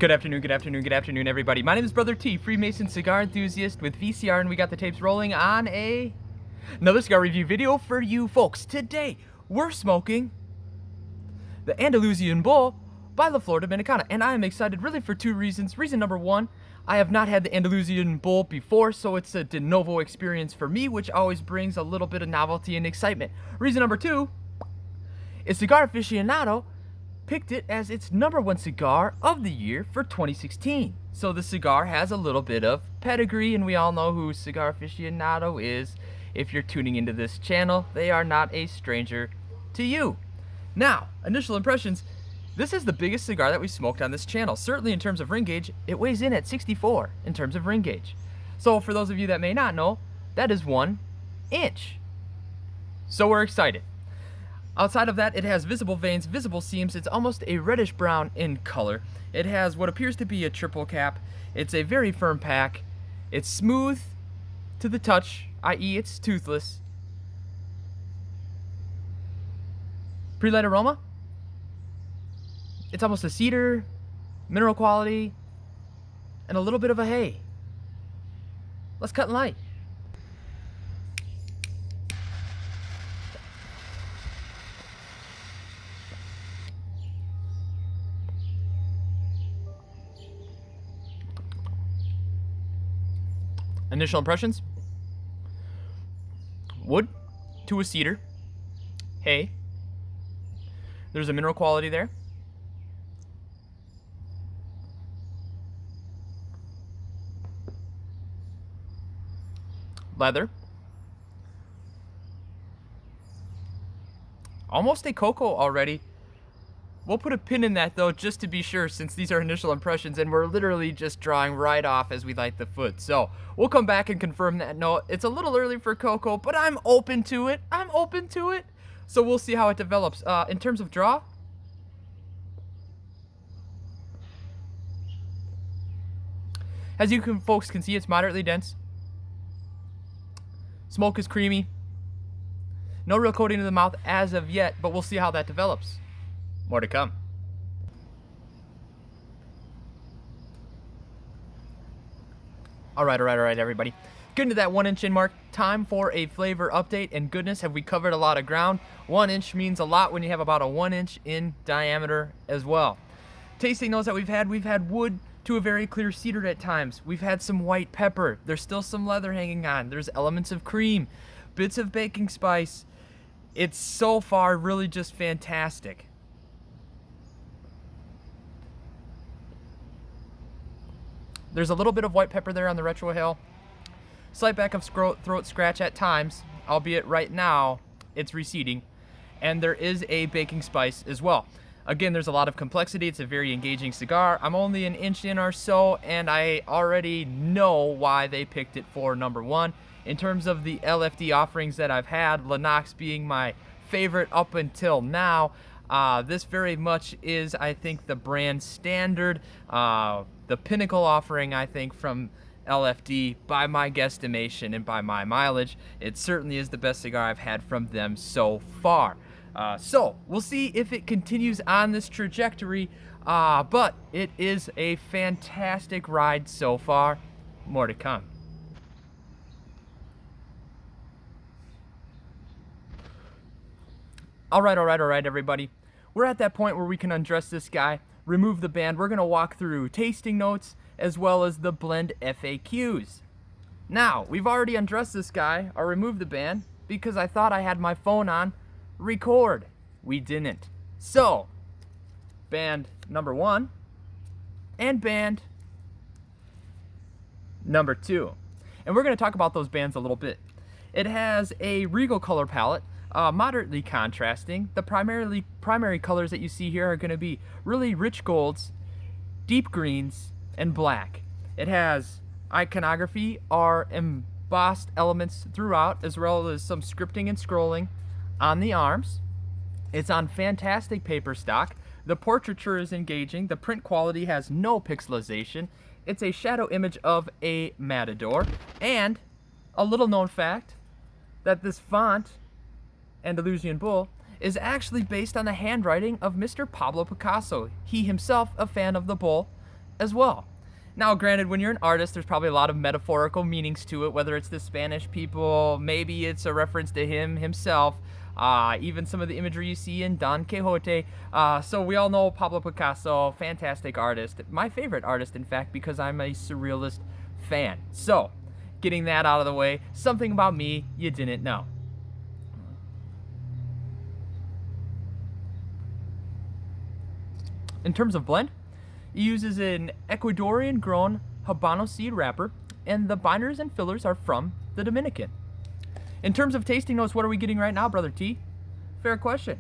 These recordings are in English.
Good afternoon, everybody. My name is Brother T, Freemason cigar enthusiast with VCR, and we got the tapes rolling on another cigar review video for you folks. Today, we're smoking the Andalusian Bull by Flor, Dominicana, and I am excited really for two reasons. Reason number one, I have not had the Andalusian Bull before, so it's a de novo experience for me, which always brings a little bit of novelty and excitement. Reason number two is Cigar Aficionado picked it as its #1 cigar of the year for 2016. So the cigar has a little bit of pedigree, and we all know who Cigar Aficionado is. If you're tuning into this channel, they are not a stranger to you. Now, initial impressions. This is the biggest cigar that we smoked on this channel. Certainly in terms of ring gauge, it weighs in at 64 in terms of ring gauge. So for those of you that may not know, that is 1 inch. So we're excited. Outside of that, it has visible veins, visible seams. It's almost a reddish brown in color. It has what appears to be a triple cap. It's a very firm pack. It's smooth to the touch, i.e. it's toothless. Pre-light aroma. It's almost a cedar, mineral quality, and a little bit of a hay. Let's cut and light. Initial impressions: wood to a cedar, hay. There's a mineral quality there. Leather. Almost a cocoa already. We'll put a pin in that though, just to be sure, since these are initial impressions and we're literally just drawing right off as we light the foot. So we'll come back and confirm that. No, it's a little early for cocoa, but I'm open to it. So we'll see how it develops. In terms of draw, as you folks can see, it's moderately dense. Smoke is creamy. No real coating to the mouth as of yet, but we'll see how that develops. More to come. All right, everybody. Getting to that 1 inch in mark, time for a flavor update, and goodness, have we covered a lot of ground. 1 inch means a lot when you have about a 1 inch in diameter as well. Tasting notes that we've had wood to a very clear cedar at times. We've had some white pepper. There's still some leather hanging on. There's elements of cream, bits of baking spice. It's so far really just fantastic. There's a little bit of white pepper there on the retrohale. Slight back of throat scratch at times, albeit right now it's receding. And there is a baking spice as well. Again, there's a lot of complexity. It's a very engaging cigar. I'm only an inch in or so, and I already know why they picked it for #1. In terms of the LFD offerings that I've had, Lennox being my favorite up until now, this very much is, I think, the brand standard, the pinnacle offering, I think, from LFD by my guesstimation and by my mileage. It certainly is the best cigar I've had from them so far. So we'll see if it continues on this trajectory, but it is a fantastic ride so far. More to come. All right, everybody. We're at that point where we can undress this guy, remove the band. We're going to walk through tasting notes as well as the blend FAQs. Now, we've already undressed this guy or removed the band because I thought I had my phone on record. We didn't. So, band #1 and band #2. And we're going to talk about those bands a little bit. It has a regal color palette. Moderately contrasting. The primary colors that you see here are going to be really rich golds, deep greens, and black. It has iconography or embossed elements throughout, as well as some scripting and scrolling on the arms. It's on fantastic paper stock. The portraiture is engaging. The print quality has no pixelization. It's a shadow image of a matador. And a little known fact, that this font, Andalusian Bull, is actually based on the handwriting of Mr. Pablo Picasso. He himself a fan of the bull, as well. Now, granted, when you're an artist, there's probably a lot of metaphorical meanings to it, whether it's the Spanish people, maybe it's a reference to him himself, even some of the imagery you see in Don Quixote. So we all know Pablo Picasso, fantastic artist. My favorite artist, in fact, because I'm a surrealist fan. So, getting that out of the way, something about me you didn't know. In terms of blend, it uses an Ecuadorian-grown Habano seed wrapper, and the binders and fillers are from the Dominican. In terms of tasting notes, what are we getting right now, Brother T? Fair question.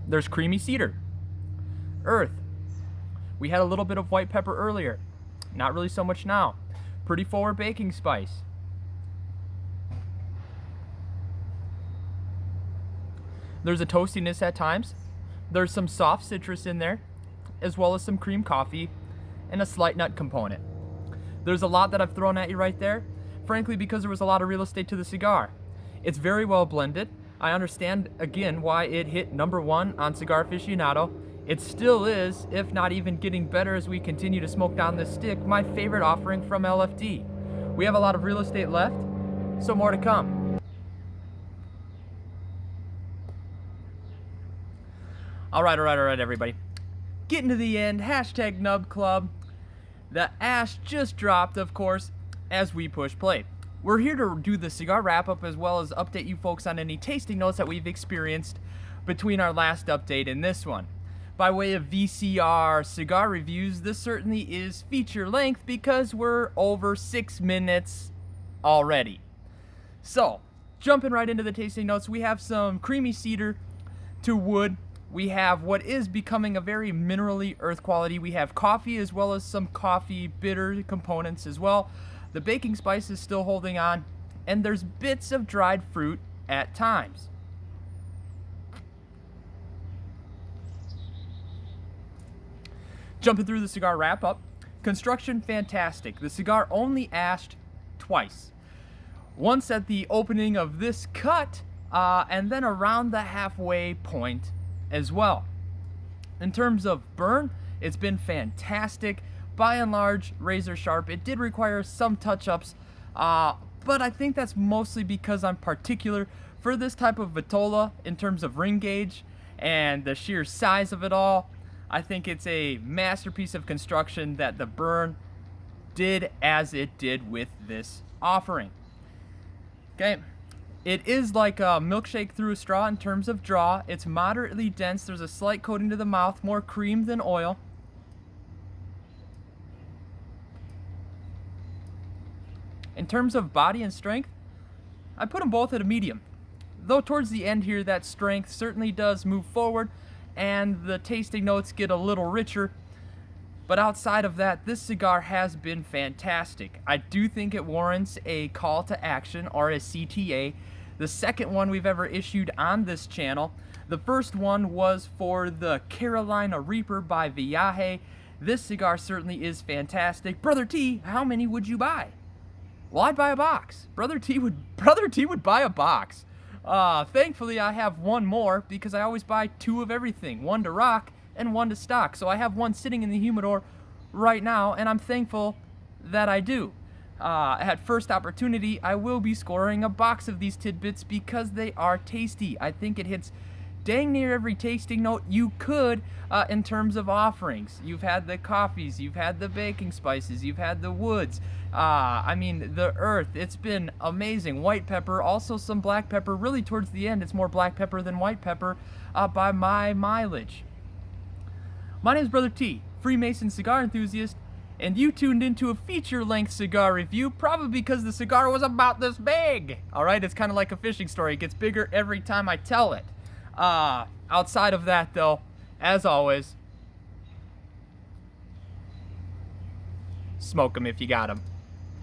There's creamy cedar, earth. We had a little bit of white pepper earlier. Not really so much now. Pretty forward baking spice. There's a toastiness at times. There's some soft citrus in there, as well as some cream coffee and a slight nut component. There's a lot that I've thrown at you right there, frankly, because there was a lot of real estate to the cigar. It's very well blended. I understand, again, why it hit #1 on Cigar Aficionado. It still is, if not even getting better as we continue to smoke down this stick, my favorite offering from LFD. We have a lot of real estate left, so more to come. All right, everybody. Getting to the end, hashtag Nub Club. The ash just dropped, of course, as we push play. We're here to do the cigar wrap-up as well as update you folks on any tasting notes that we've experienced between our last update and this one. By way of VCR cigar reviews, this certainly is feature length because we're over 6 minutes already. So, jumping right into the tasting notes, we have some creamy cedar to wood. We have what is becoming a very minerally earth quality. We have coffee as well as some coffee bitter components as well. The baking spice is still holding on, and there's bits of dried fruit at times. Jumping through the cigar wrap-up, construction fantastic. The cigar only ashed twice. Once at the opening of this cut, and then around the halfway point as well. In terms of burn, it's been fantastic. By and large, razor sharp. It did require some touch-ups, but I think that's mostly because I'm particular for this type of vitola in terms of ring gauge and the sheer size of it all. I think it's a masterpiece of construction that the burn did as it did with this offering. Okay. It is like a milkshake through a straw in terms of draw. It's moderately dense. There's a slight coating to the mouth, more cream than oil. In terms of body and strength, I put them both at a medium. Though towards the end here, that strength certainly does move forward and the tasting notes get a little richer. But outside of that, this cigar has been fantastic. I do think it warrants a call to action or a CTA. The second one we've ever issued on this channel. The first one was for the Carolina Reaper by Viaje. This cigar certainly is fantastic. Brother T, how many would you buy? Well, I'd buy a box. Brother T would buy a box. Thankfully, I have one more because I always buy 2 of everything. 1 to rock and 1 to stock. So I have 1 sitting in the humidor right now, and I'm thankful that I do. At first opportunity, I will be scoring a box of these tidbits because they are tasty. I think it hits dang near every tasting note you could in terms of offerings. You've had the coffees, you've had the baking spices, you've had the woods. I mean, the earth, it's been amazing. White pepper, also some black pepper. Really towards the end, it's more black pepper than white pepper by my mileage. My name is Brother T, Freemason cigar enthusiast, and you tuned into a feature-length cigar review, probably because the cigar was about this big. Alright, it's kind of like a fishing story. It gets bigger every time I tell it. Outside of that, though, as always, smoke 'em if you got 'em.